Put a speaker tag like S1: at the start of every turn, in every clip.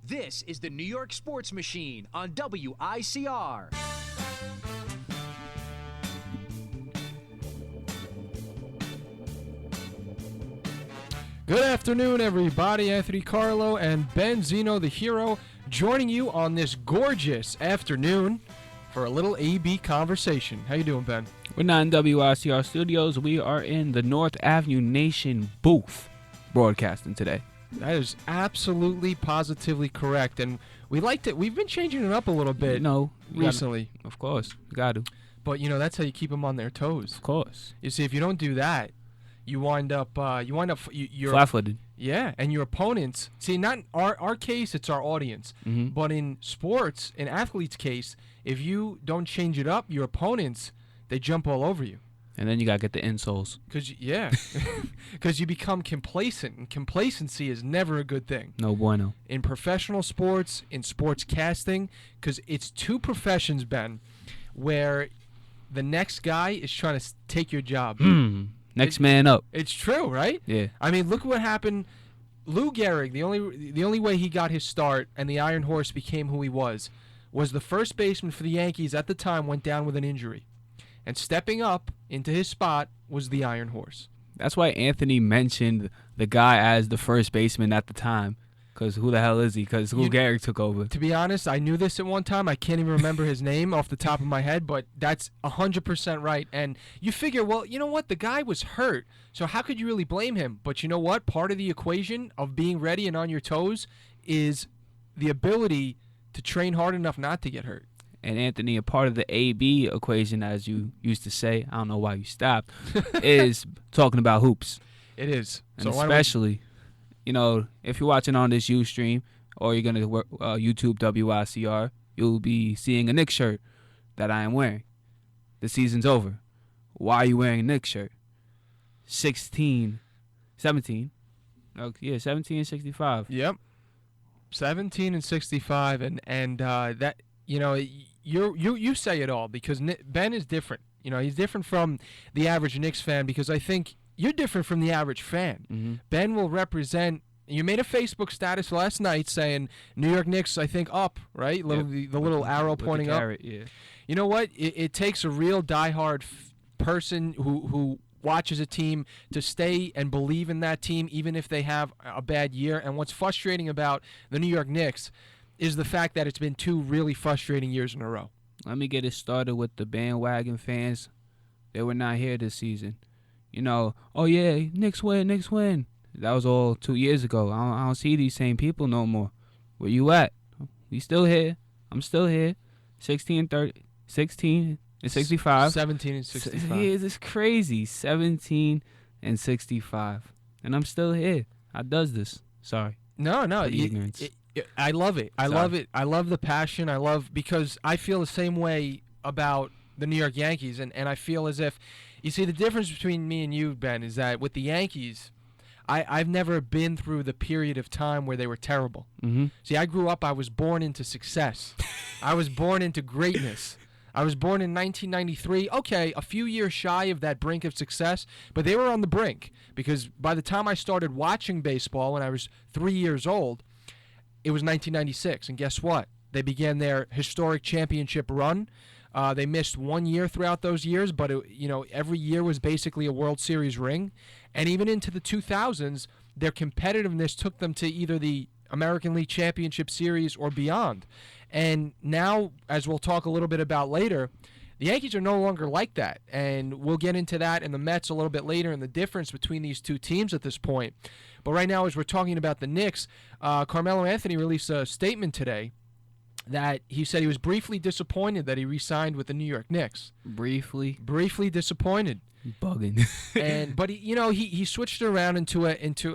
S1: This is the New York Sports Machine on WICR.
S2: Good afternoon, everybody. Anthony Carlo and Ben Zeno, the hero, joining you on this gorgeous afternoon for a little AB conversation. How you doing, Ben?
S3: We're not in WICR studios. We are in the North Avenue Nation booth broadcasting today.
S2: That is absolutely, positively correct. And we liked it. We've been changing it up a little bit recently.
S3: Of course. You got to.
S2: But, that's how you keep them on their toes.
S3: Of course.
S2: You see, if you don't do that, you wind up you're
S3: flat-footed.
S2: Yeah, and your opponents. See, not our case, it's our audience.
S3: Mm-hmm.
S2: But in sports, in athletes' case, if you don't change it up, your opponents, they jump all over you.
S3: And then you got to get the insoles.
S2: Because you become complacent, and complacency is never a good thing.
S3: No bueno.
S2: In professional sports, in sports casting, because it's two professions, Ben, where the next guy is trying to take your job.
S3: Next man up.
S2: It's true, right?
S3: Yeah.
S2: I mean, look what happened. Lou Gehrig, the only way he got his start and the Iron Horse became who he was the first baseman for the Yankees at the time went down with an injury. And stepping up into his spot was the Iron Horse.
S3: That's why Anthony mentioned the guy as the first baseman at the time. Because who the hell is he? Because Lou Gehrig took over.
S2: To be honest, I knew this at one time. I can't even remember his name off the top of my head, but that's 100% right. And you figure, well, you know what? The guy was hurt, so how could you really blame him? But you know what? Part of the equation of being ready and on your toes is the ability to train hard enough not to get hurt.
S3: And Anthony, a part of the AB equation, as you used to say, I don't know why you stopped, is talking about hoops.
S2: It is.
S3: And so especially, if you're watching on this Ustream or you're going to YouTube WICR, you'll be seeing a Knicks shirt that I am wearing. The season's over. Why are you wearing a Knicks shirt? 17 and 65.
S2: Yep. 17 and 65, and that you say it all because Ben is different. He's different from the average Knicks fan because I think you're different from the average fan.
S3: Mm-hmm.
S2: Ben will represent. You made a Facebook status last night saying New York Knicks, I think, up, right? The little arrow pointing up.
S3: Yeah.
S2: You know what? It takes a real diehard person who watches a team to stay and believe in that team even if they have a bad year. And what's frustrating about the New York Knicks is the fact that it's been two really frustrating years in a row.
S3: Let me get it started with the bandwagon fans. They were not here this season. Oh yeah, Knicks win. That was all 2 years ago. I don't see these same people no more. Where you at? We still here. I'm still here. 16 and 65.
S2: 17 and 65.
S3: It's crazy. 17 and 65. And I'm still here. I does this. Sorry.
S2: No.
S3: Ignorance.
S2: I love it. I love it. I love the passion. Because I feel the same way about the New York Yankees. And I feel as if, you see, the difference between me and you, Ben, is that with the Yankees, I've never been through the period of time where they were terrible.
S3: Mm-hmm.
S2: See, I grew up, I was born into success. I was born into greatness. I was born in 1993. Okay, a few years shy of that brink of success, but they were on the brink because by the time I started watching baseball when I was 3 years old, it was 1996. And guess what? They began their historic championship run. They missed 1 year throughout those years, but every year was basically a World Series ring. And even into the 2000s, their competitiveness took them to either the American League Championship Series or beyond. And now, as we'll talk a little bit about later, the Yankees are no longer like that. And we'll get into that and the Mets a little bit later and the difference between these two teams at this point. But right now, as we're talking about the Knicks, Carmelo Anthony released a statement today that he said he was briefly disappointed that he re-signed with the New York Knicks.
S3: Briefly
S2: disappointed.
S3: Bugging.
S2: But he switched it around into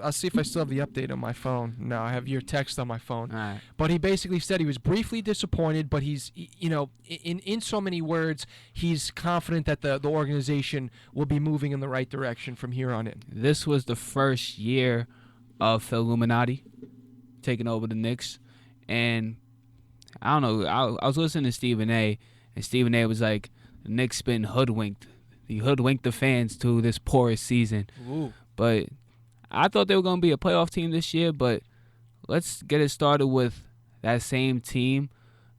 S2: I'll see if I still have the update on my phone. No, I have your text on my phone.
S3: All right.
S2: But he basically said he was briefly disappointed, but he's in so many words, he's confident that the organization will be moving in the right direction from here on in.
S3: This was the first year of Phil Illuminati taking over the Knicks, and I don't know. I was listening to Stephen A, and Stephen A was like, the Knicks been hoodwinked. He hoodwinked the fans to this porous season.
S2: Ooh.
S3: But I thought they were going to be a playoff team this year, but let's get it started with that same team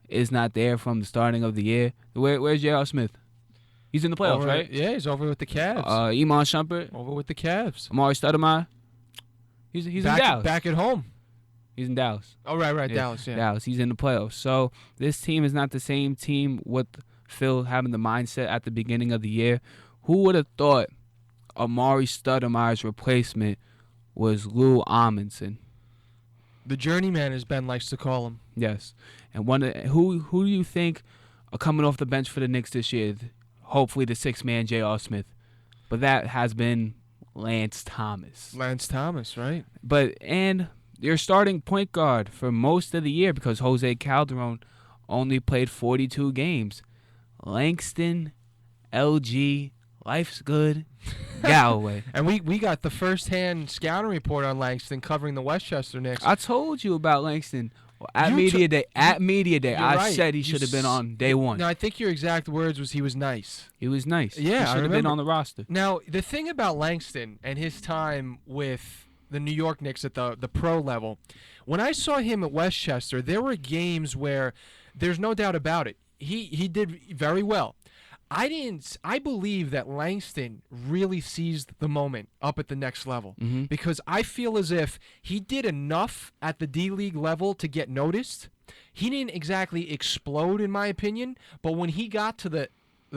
S3: is not there from the starting of the year. Where's J.R. Smith? He's in the playoffs, right?
S2: Yeah, he's over with the Cavs.
S3: Iman Shumpert,
S2: Over with the Cavs.
S3: Amari Stoudemire. He's in Dallas.
S2: Back at home.
S3: He's in Dallas.
S2: Oh, right,
S3: Yeah,
S2: Dallas, yeah.
S3: Dallas. He's in the playoffs. So this team is not the same team with Phil having the mindset at the beginning of the year. Who would have thought Amari Stoudemire's replacement was Lou Amundsen?
S2: The journeyman, as Ben likes to call him.
S3: Yes. And who do you think are coming off the bench for the Knicks this year? Hopefully the six-man J.R. Smith. But that has been Lance Thomas.
S2: Lance Thomas, right?
S3: And your starting point guard for most of the year, because Jose Calderon only played 42 games. Langston, LG, life's good, Galloway.
S2: And we got the first-hand scouting report on Langston covering the Westchester Knicks.
S3: I told you about Langston. At media day, I
S2: right.
S3: said he should have been on day one.
S2: No, I think your exact words was he was nice.
S3: He was nice.
S2: Yeah,
S3: he should have been on the roster.
S2: Now, the thing about Langston and his time with the New York Knicks at the pro level, when I saw him at Westchester, there were games where there's no doubt about it. He did very well. I believe that Langston really seized the moment up at the next level because I feel as if he did enough at the D-League level to get noticed. He didn't exactly explode, in my opinion, but when he got to the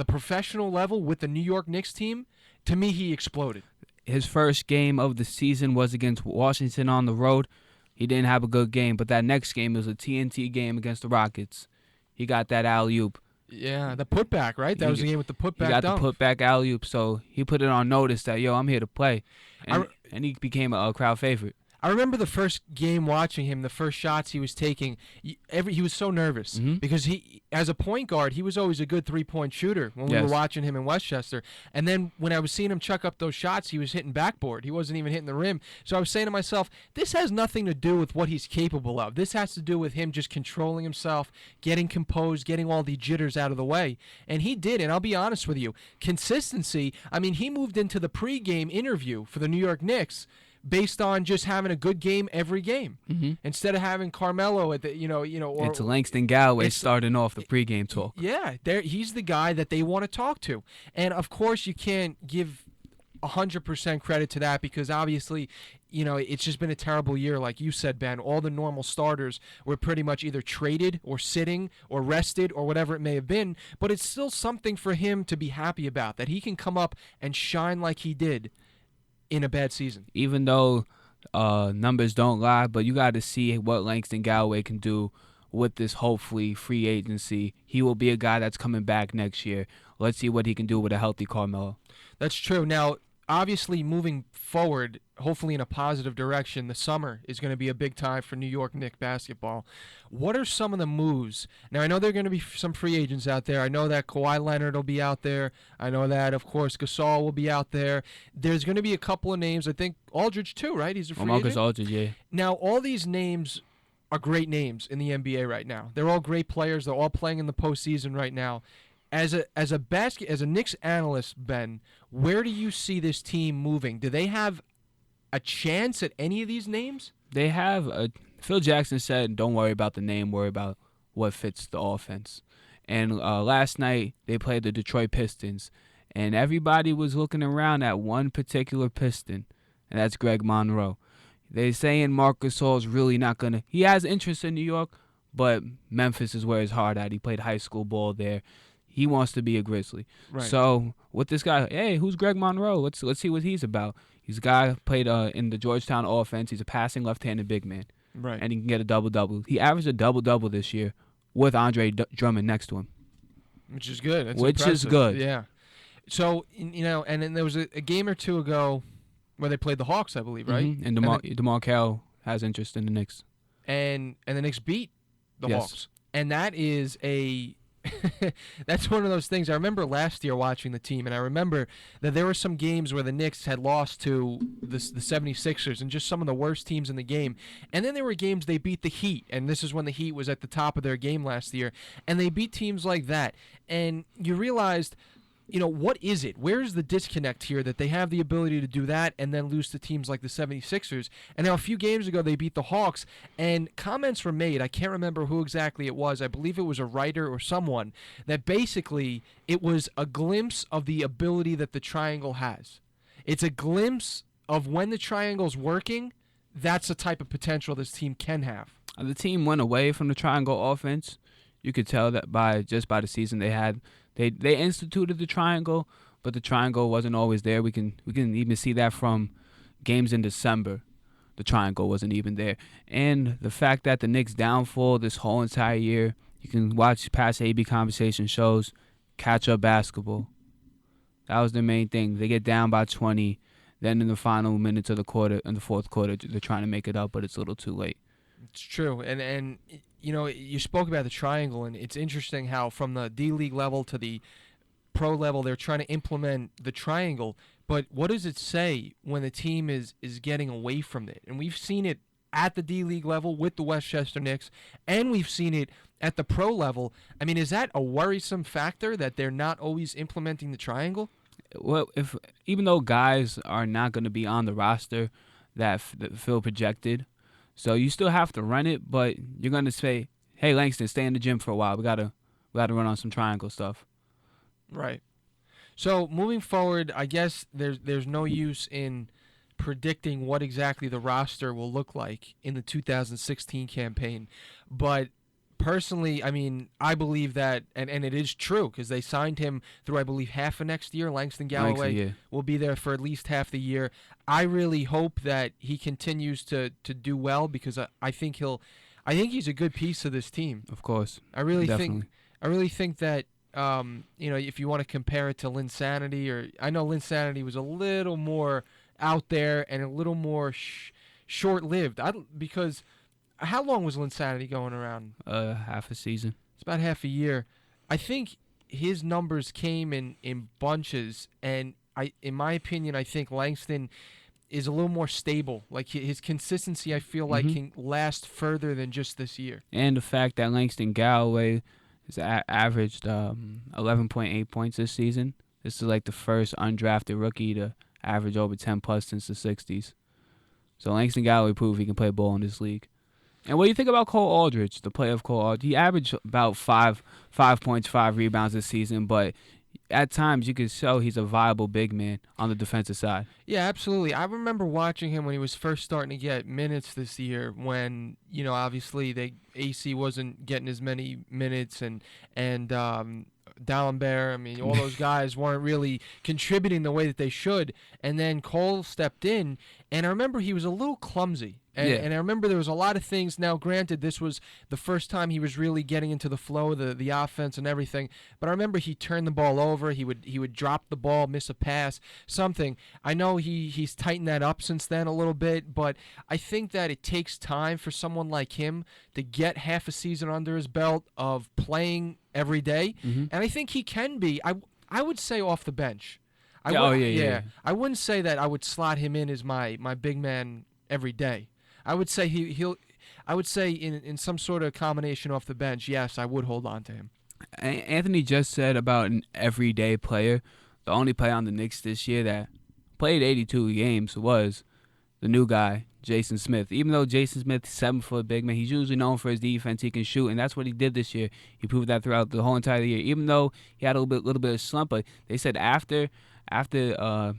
S2: professional level with the New York Knicks team, to me, he exploded.
S3: His first game of the season was against Washington on the road. He didn't have a good game, but that next game was a TNT game against the Rockets. He got that alley-oop.
S2: Yeah, the putback, right? That was the game with the putback.
S3: He got
S2: dunk.
S3: the putback alley-oop, so he put it on notice that, I'm here to play. And he became a crowd favorite.
S2: I remember the first game watching him, the first shots he was taking. He was so nervous because he, as a point guard, he was always a good three-point shooter when we were watching him in Westchester. And then when I was seeing him chuck up those shots, he was hitting backboard. He wasn't even hitting the rim. So I was saying to myself, this has nothing to do with what he's capable of. This has to do with him just controlling himself, getting composed, getting all the jitters out of the way. And he did, and I'll be honest with you, consistency. I mean, he moved into the pregame interview for the New York Knicks based on just having a good game every game, instead of having Carmelo at the or
S3: it's Langston Galloway starting off the pregame talk.
S2: Yeah, he's the guy that they want to talk to, and of course you can't give 100% credit to that because obviously, it's just been a terrible year, like you said, Ben. All the normal starters were pretty much either traded or sitting or rested or whatever it may have been, but it's still something for him to be happy about, that he can come up and shine like he did in a bad season.
S3: Even though numbers don't lie, but you got to see what Langston Galloway can do with this hopefully free agency. He will be a guy that's coming back next year. Let's see what he can do with a healthy Carmelo.
S2: That's true. Now, obviously, moving forward, hopefully in a positive direction, the summer is going to be a big time for New York Knicks basketball. What are some of the moves? Now, I know there are going to be some free agents out there. I know that Kawhi Leonard will be out there. I know that, of course, Gasol will be out there. There's going to be a couple of names. I think Aldridge, too, right? He's a free agent.
S3: Marcus Aldridge, yeah.
S2: Now, all these names are great names in the NBA right now. They're all great players. They're all playing in the postseason right now. As a Knicks analyst, Ben, where do you see this team moving? Do they have a chance at any of these names?
S3: They have. Phil Jackson said, "Don't worry about the name. Worry about what fits the offense." And last night they played the Detroit Pistons, and everybody was looking around at one particular Piston, and that's Greg Monroe. They're saying Marc Gasol's really not gonna. He has interest in New York, but Memphis is where his heart at. He played high school ball there. He wants to be a Grizzly. Right. So with this guy, hey, who's Greg Monroe? Let's see what he's about. He's a guy who played in the Georgetown offense. He's a passing left-handed big man.
S2: Right.
S3: And he can get a double-double. He averaged a double-double this year with Andre Drummond next to him.
S2: Which is good. That's
S3: Which
S2: impressive.
S3: is good.
S2: Yeah. So, and then there was a game or two ago where they played the Hawks, I believe, right?
S3: Mm-hmm. And DeMar Carroll has interest in the Knicks.
S2: And the Knicks beat the Hawks. And that is that's one of those things. I remember last year watching the team, and I remember that there were some games where the Knicks had lost to the 76ers and just some of the worst teams in the game. And then there were games they beat the Heat, and this is when the Heat was at the top of their game last year, and they beat teams like that. And you realized what is it? Where's the disconnect here that they have the ability to do that and then lose to teams like the 76ers? And now a few games ago they beat the Hawks, and comments were made. I can't remember who exactly it was. I believe it was a writer or someone that basically it was a glimpse of the ability that the triangle has. It's a glimpse of when the triangle's working, that's the type of potential this team can have.
S3: The team went away from the triangle offense. You could tell that by the season they had. They instituted the triangle, but the triangle wasn't always there. We can even see that from games in December. The triangle wasn't even there. And the fact that the Knicks' downfall this whole entire year, you can watch past AB conversation shows, catch-up basketball. That was the main thing. They get down by 20. Then in the final minutes of the quarter, in the fourth quarter, they're trying to make it up, but it's a little too late.
S2: It's true. And you spoke about the triangle, and it's interesting how from the D-League level to the pro level, they're trying to implement the triangle. But what does it say when the team is getting away from it? And we've seen it at the D-League level with the Westchester Knicks, and we've seen it at the pro level. I mean, is that a worrisome factor that they're not always implementing the triangle?
S3: Well, even though guys are not going to be on the roster that feel projected, so you still have to run it, but you're going to say, hey, Langston, stay in the gym for a while. We gotta run on some triangle stuff.
S2: Right. So moving forward, I guess there's no use in predicting what exactly the roster will look like in the 2016 campaign. But personally, I mean, I believe that, and it is true, because they signed him through, I believe, half of next year. Langston Galloway will be there for at least half the year. I really hope that he continues to do well, because I think he's a good piece of this team.
S3: Of course.
S2: I really
S3: Definitely.
S2: think that if you want to compare it to Linsanity, or I know Linsanity was a little more out there and a little more short-lived. Because how long was Linsanity going around?
S3: Half a season.
S2: It's about half a year. I think his numbers came in bunches, and in my opinion, I think Langston is a little more stable. Like his consistency, I feel like can last further than just this year.
S3: And the fact that Langston Galloway has averaged 11.8 points this season. This is like the first undrafted rookie to average over 10 plus since the 60s. So Langston Galloway proved he can play ball in this league. And what do you think about Cole Aldridge, the play of Cole Aldridge? He averaged about 5 points, 5 rebounds this season, but at times you could show he's a viable big man on the defensive side.
S2: Yeah, absolutely. I remember watching him when he was first starting to get minutes this year, when obviously AC wasn't getting as many minutes, and D'Alembert, I mean, all those guys weren't really contributing the way that they should. And then Cole stepped in, and I remember he was a little clumsy. And I remember there was a lot of things. Now, granted, this was the first time he was really getting into the flow of the offense and everything. But I remember he turned the ball over. He would drop the ball, miss a pass, something. I know he's tightened that up since then a little bit. But I think that it takes time for someone like him to get half a season under his belt of playing every day. And I think he can be. I would say off the bench. I wouldn't say that I would slot him in as my big man every day. I would say I would say in some sort of combination off the bench, yes, I would hold on to him.
S3: Anthony just said about an everyday player. The only player on the Knicks this year that played 82 games was the new guy, Jason Smith. Even though Jason Smith is 7-foot big man, he's usually known for his defense. He can shoot, and that's what he did this year. He proved that throughout the whole entire year. Even though he had a little bit of slump, but they said after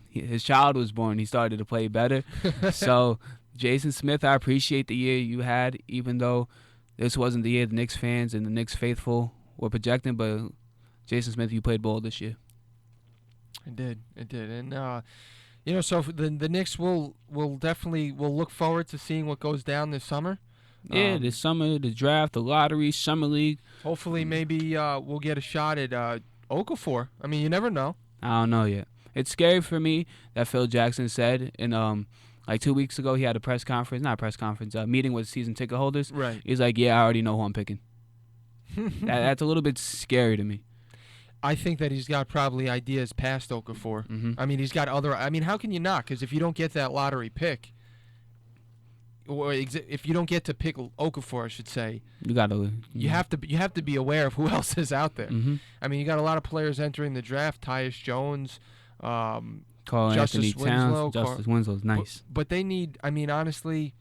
S3: his child was born, he started to play better. So Jason Smith, I appreciate the year you had, even though this wasn't the year the Knicks fans and the Knicks faithful were projecting. But Jason Smith, you played ball this year.
S2: I did, and so the Knicks will definitely look forward to seeing what goes down this summer.
S3: Yeah, this summer, the draft, the lottery, summer league.
S2: Hopefully, maybe we'll get a shot at Okafor. I mean, you never know.
S3: I don't know yet. It's scary for me that Phil Jackson said in like 2 weeks ago, he had a meeting with season ticket holders.
S2: Right.
S3: He's like, yeah, I already know who I'm picking. That's a little bit scary to me.
S2: I think that he's got probably ideas past Okafor. I mean, he's got other. I mean, how can you not? Because if you don't get that lottery pick, or if you don't get to pick Okafor, I should say,
S3: You gotta.
S2: you have to be aware of who else is out there.
S3: Mm-hmm.
S2: I mean, you got a lot of players entering the draft. Tyus Jones,
S3: Carl
S2: Justice
S3: Anthony
S2: Winslow,
S3: Towns. Justice Winslow's nice.
S2: But they need. I mean, honestly,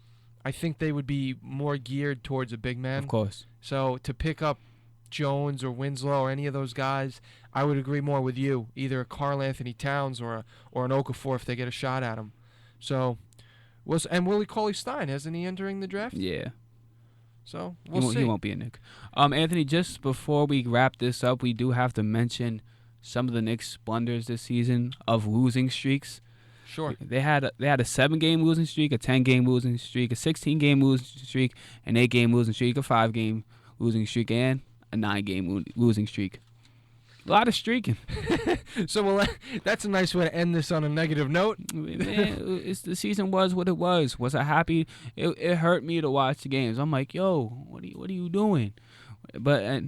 S2: I think they would be more geared towards a big man.
S3: Of course.
S2: So to pick up Jones or Winslow or any of those guys, I would agree more with you. Either Carl Anthony Towns or an Okafor if they get a shot at him. So, and Willie Cauley-Stein, isn't he entering the draft?
S3: Yeah.
S2: So we'll see.
S3: He won't be a Knick. Anthony, just before we wrap this up, we do have to mention some of the Knicks' blunders this season of losing streaks.
S2: Sure.
S3: They had a 7-game losing streak, a 10-game losing streak, a 16-game losing streak, an 8-game losing streak, a 5-game losing streak, and a 9-game losing streak. A lot of streaking.
S2: So that's a nice way to end this on a negative note.
S3: Man, the season was what it was. Was I happy? It hurt me to watch the games. I'm like, yo, what are you doing? But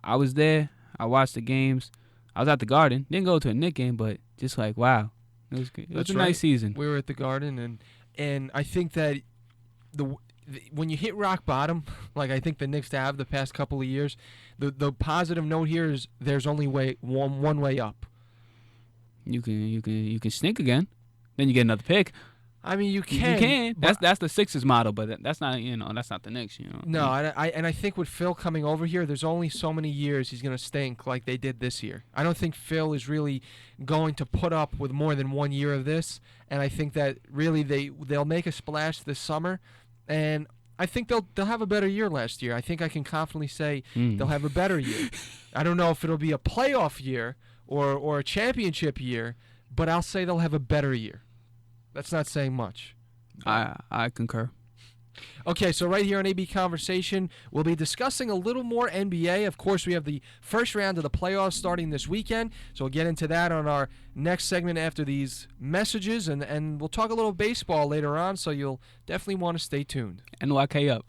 S3: I was there. I watched the games. I was at the Garden. Didn't go to a Knicks game, but just like, wow. It was good. It was a nice season.
S2: We were at the Garden, and I think that when you hit rock bottom, like I think the Knicks have the past couple of years, the positive note here is there's only one way up.
S3: You can sneak again, then you get another pick.
S2: I mean, you can.
S3: You can. That's the Sixers model, but that's not that's not the Knicks.
S2: No, I think with Phil coming over here, there's only so many years he's gonna stink like they did this year. I don't think Phil is really going to put up with more than 1 year of this, and I think that really they'll make a splash this summer, and I think they'll have a better year last year. I think I can confidently say they'll have a better year. I don't know if it'll be a playoff year or a championship year, but I'll say they'll have a better year. That's not saying much.
S3: I concur.
S2: Okay, so right here on AB Conversation, we'll be discussing a little more NBA. Of course, we have the first round of the playoffs starting this weekend, so we'll get into that on our next segment after these messages, and we'll talk a little baseball later on, so you'll definitely want to stay tuned.
S3: NYK up.